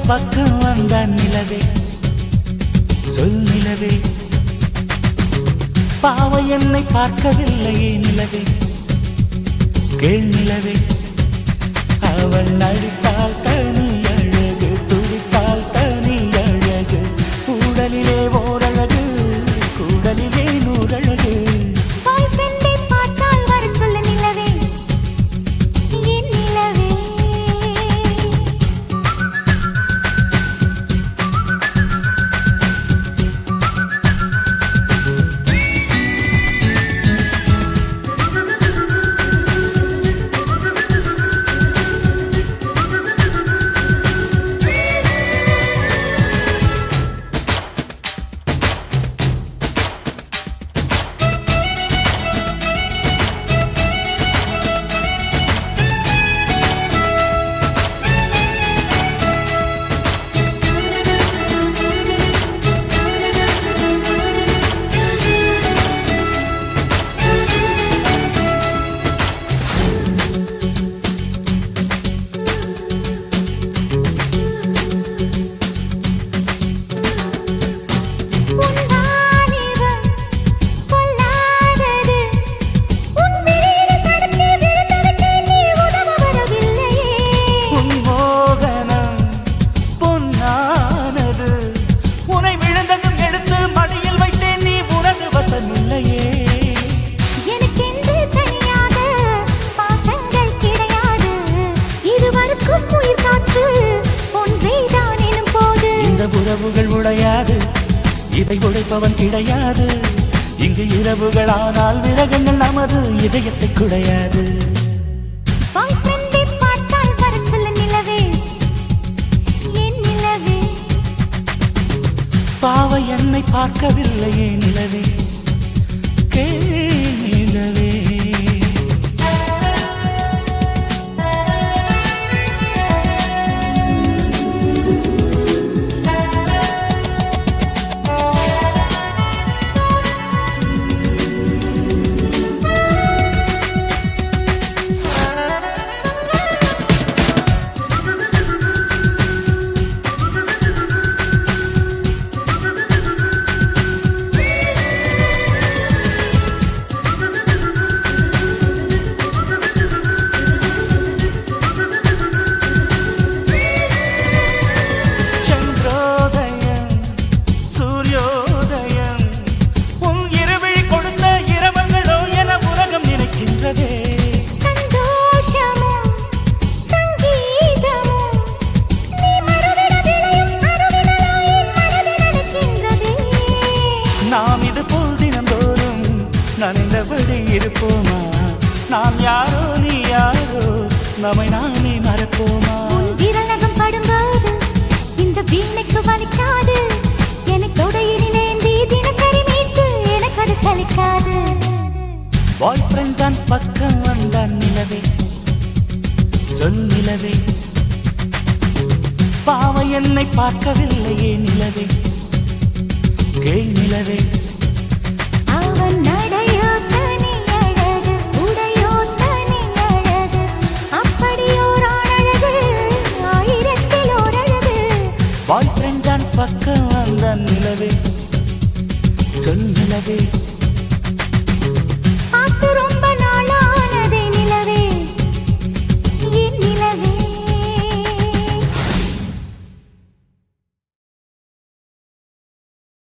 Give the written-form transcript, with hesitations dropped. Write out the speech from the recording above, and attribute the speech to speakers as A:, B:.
A: பக்கம் வந்தான் நிலவே, சொல் நிலவே. பாவை என்னை பார்க்கவில்லையே நிலவே, கேள் நிலவே. அவள் நடித்தால் தனி அழகு, துடித்தால் தனி அழகு. கூடலிலே ஓரழகு, கூடலிலே நூறழகு. உறவுகள் உடையாது, இதை உடைப்பவன் கிடையாது. இங்கு இரவுகள் ஆனால் விரகங்கள் நமது இதயத்தை குடையாது. பாவை என்னை பார்க்கவில்லையே நிலவே, கேள் நிலவே. நாம் இது போல் தினந்தோறும் நனைந்தபடி இருப்போமா? நாம் யாரோ நீ யாரோ, நம்மை நாமே மறப்போமா?
B: விரலகம் படும்போது இந்த வீணைக்கு வலிக்காது, எனக்கு தொடையினேந்தி தினசரி மீட்டு எனக்கு அது சலிக்காது.
A: பாய் ஃப்ரெண்ட் தான் பக்கம் வந்தான் நிலவே, சொல் நிலவே. பாவை என்னை பார்க்கவில்லையே நிலவே, கேள் நிலவே.
B: அவன் நடையோ தனி அழகு, உடையோ தனி அழகு. அப்படியோரான் அழகு, ஆயிரத்தில் ஓரழகு.
A: பாய் ஃப்ரெண்ட் தான் பக்கம் வந்தான் நிலவே, சொல் நிலவே.